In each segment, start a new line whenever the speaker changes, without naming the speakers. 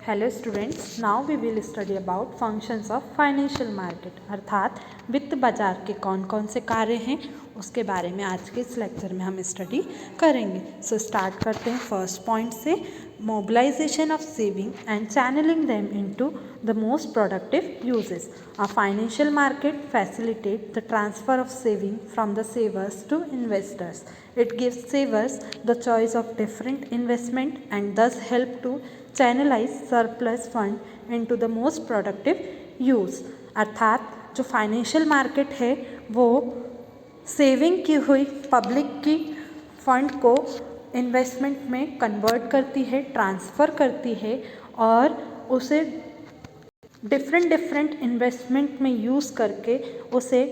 Hello students, now we will study about functions of financial market, अर्थात वित्त बाजार के कौन कौन से कार्य हैं उसके बारे में आज के इस लेक्चर में हम स्टडी करेंगे। सो स्टार्ट करते हैं फर्स्ट पॉइंट से, mobilisation of saving and channelling them into the most productive uses. A financial market facilitate the transfer of saving from the savers to investors. It gives savers the choice of different investment and thus help to channelize surplus fund into the most productive use. अर्थात जो financial market है वो saving की हुई public की fund को investment में convert करती है, ट्रांसफ़र करती है और उसे डिफरेंट इन्वेस्टमेंट में यूज़ करके उसे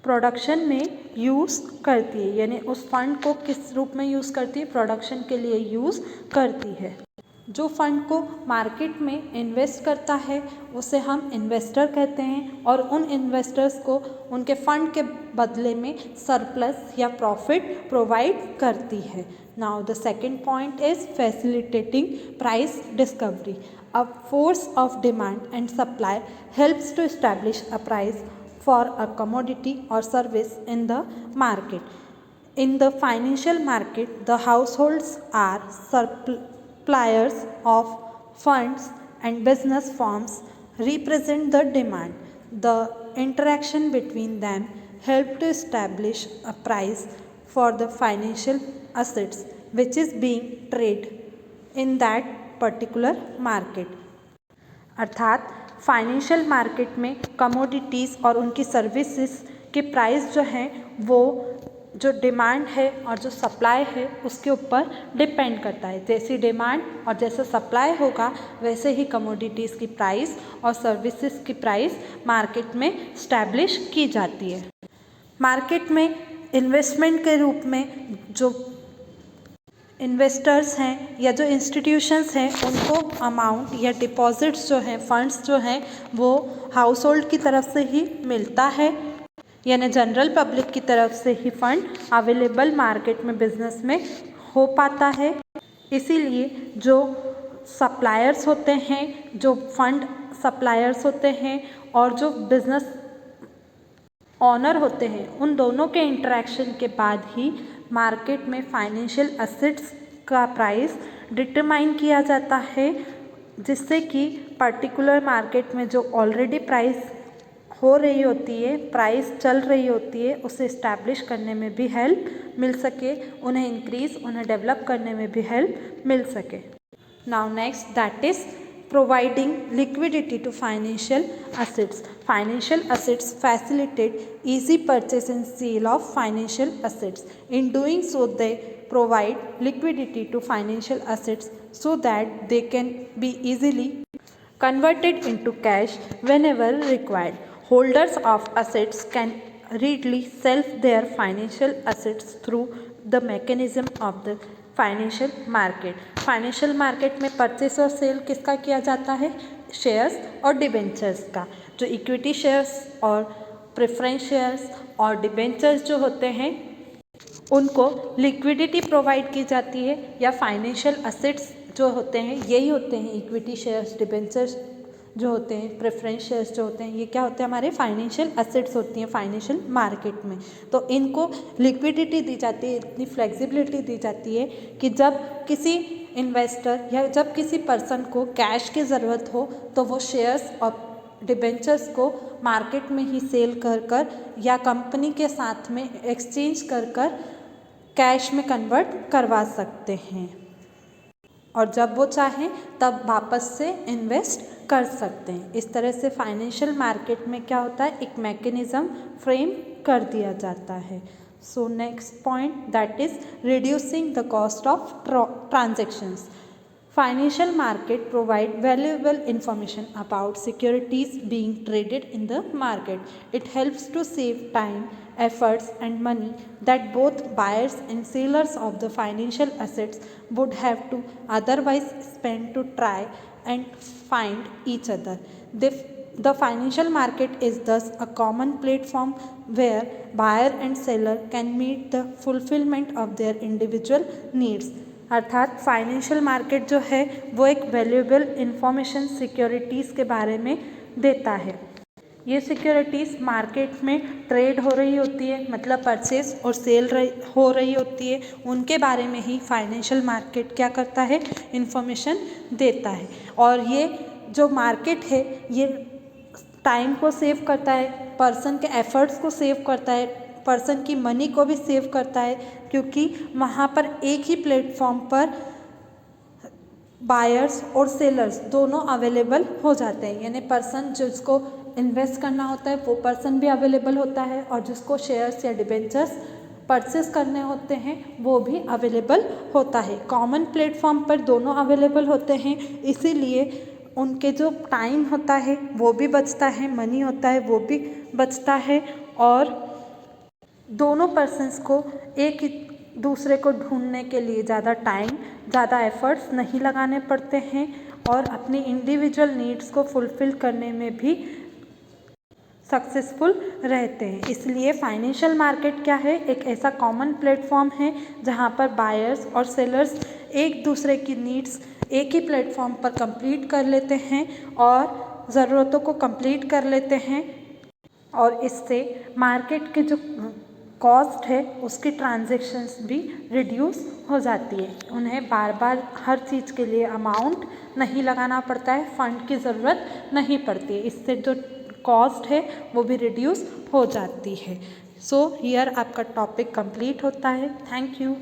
प्रोडक्शन में यूज़ करती है। यानी उस फंड को किस रूप में यूज़ करती है? प्रोडक्शन के लिए यूज़ करती है। जो फंड को मार्केट में इन्वेस्ट करता है उसे हम इन्वेस्टर कहते हैं और उन इन्वेस्टर्स को उनके फंड के बदले में सरप्लस या प्रॉफिट प्रोवाइड करती है। Now the second point is facilitating price discovery. A force of demand and supply helps to establish a price for a commodity or service in the market. In the financial market, the households are suppliers of funds and business firms represent the demand. The interaction between them help to establish a price for the financial assets which is being traded in that particular market. अर्थात financial market में commodities और उनकी services के price जो हैं वो जो demand है और जो सप्लाई है उसके ऊपर डिपेंड करता है। जैसी डिमांड और जैसा सप्लाई होगा वैसे ही कमोडिटीज़ की प्राइस और सर्विसेज की प्राइस मार्केट में स्टैब्लिश की जाती है। मार्केट में इन्वेस्टमेंट के रूप में जो इन्वेस्टर्स हैं या जो इंस्टीट्यूशंस हैं उनको अमाउंट या डिपॉजिट्स जो हैं, फंड्स जो हैं वो हाउस होल्ड की तरफ से ही मिलता है, यानी जनरल पब्लिक की तरफ से ही फंड अवेलेबल मार्केट में बिजनेस में हो पाता है। इसीलिए जो सप्लायर्स होते हैं, जो फंड सप्लायर्स होते हैं और जो बिजनेस ऑनर होते हैं, उन दोनों के इंटरेक्शन के बाद ही मार्केट में फाइनेंशियल एसेट्स का प्राइस डिटरमाइन किया जाता है, जिससे कि पर्टिकुलर मार्केट में जो ऑलरेडी प्राइस हो रही होती है, प्राइस चल रही होती है, उसे इस्टेब्लिश करने में भी हेल्प मिल सके, उन्हें इंक्रीज, उन्हें डेवलप करने में भी हेल्प मिल सके। Now next, that is providing liquidity to financial assets. Financial assets facilitate easy purchase and sale of financial assets. In doing so, they provide liquidity to financial assets so that they can be easily converted into cash whenever required. Holders of assets can readily sell their financial assets through the mechanism of the financial market. Financial market में purchase और cell किसका किया जाता है? Shares और debentures का. जो equity shares और प्रेफरेंस शेयर्स और डिबेंचर्स जो होते हैं उनको लिक्विडिटी प्रोवाइड की जाती है, या फाइनेंशियल असेट्स जो होते हैं यही होते हैं, इक्विटी शेयर्स, डिबेंचर्स जो होते हैं, प्रेफरेंस शेयर्स जो होते हैं, ये क्या होते हैं? हमारे फाइनेंशियल एसेट्स होती हैं फाइनेंशियल मार्केट में. तो इनको लिक्विडिटी दी जाती है, इतनी फ्लेक्सिबिलिटी दी जाती है कि जब किसी इन्वेस्टर या जब किसी पर्सन को कैश की ज़रूरत हो तो वो शेयर्स और डिबेंचर्स को मार्केट में ही सेल कर या कंपनी के साथ में एक्सचेंज कर कैश में कन्वर्ट करवा सकते हैं और जब वो चाहें तब वापस से इन्वेस्ट कर सकते हैं. इस तरह से फाइनेंशियल मार्केट में क्या होता है? एक मैकेनिज़्म फ्रेम कर दिया जाता है. So next point, that is reducing the cost of transactions. Financial market provide valuable information about securities being traded in the market. It helps to save time, efforts and money that both buyers and sellers of the financial assets would have to otherwise spend to try and find each other. The financial market is thus a common platform where buyer and seller can meet the fulfillment of their individual needs. अर्थात financial market जो है वो एक valuable information securities के बारे में देता है। ये सिक्योरिटीज़ मार्केट में ट्रेड हो रही होती है, मतलब परचेज और सेल हो रही होती है, उनके बारे में ही फाइनेंशियल मार्केट क्या करता है, इंफॉर्मेशन देता है। और ये जो मार्केट है ये टाइम को सेव करता है, पर्सन के एफर्ट्स को सेव करता है, पर्सन की मनी को भी सेव करता है, क्योंकि वहाँ पर एक ही प्लेटफॉर्म पर बायर्स और सेलर्स दोनों अवेलेबल हो जाते हैं। यानी पर्सन जिसको इन्वेस्ट करना होता है वो पर्सन भी अवेलेबल होता है, और जिसको शेयर्स या डिबेंचर्स परचेस करने होते हैं वो भी अवेलेबल होता है। कॉमन प्लेटफॉर्म पर दोनों अवेलेबल होते हैं, इसीलिए उनके जो टाइम होता है वो भी बचता है, मनी होता है वो भी बचता है, और दोनों पर्सन्स को एक ही दूसरे को ढूंढने के लिए ज़्यादा टाइम, ज़्यादा एफर्ट्स नहीं लगाने पड़ते हैं, और अपनी इंडिविजुअल नीड्स को फुलफ़िल करने में भी सक्सेसफुल रहते हैं। इसलिए फाइनेंशियल मार्केट क्या है, एक ऐसा कॉमन प्लेटफॉर्म है जहां पर बायर्स और सेलर्स एक दूसरे की नीड्स एक ही प्लेटफॉर्म पर कंप्लीट कर लेते हैं और ज़रूरतों को कंप्लीट कर लेते हैं, और इससे मार्केट के जो कॉस्ट है उसकी ट्रांजैक्शंस भी रिड्यूस हो जाती है। उन्हें बार बार हर चीज़ के लिए अमाउंट नहीं लगाना पड़ता है, फंड की ज़रूरत नहीं पड़ती है, इससे जो कॉस्ट है वो भी रिड्यूस हो जाती है। सो हियर आपका टॉपिक कंप्लीट होता है। Thank you.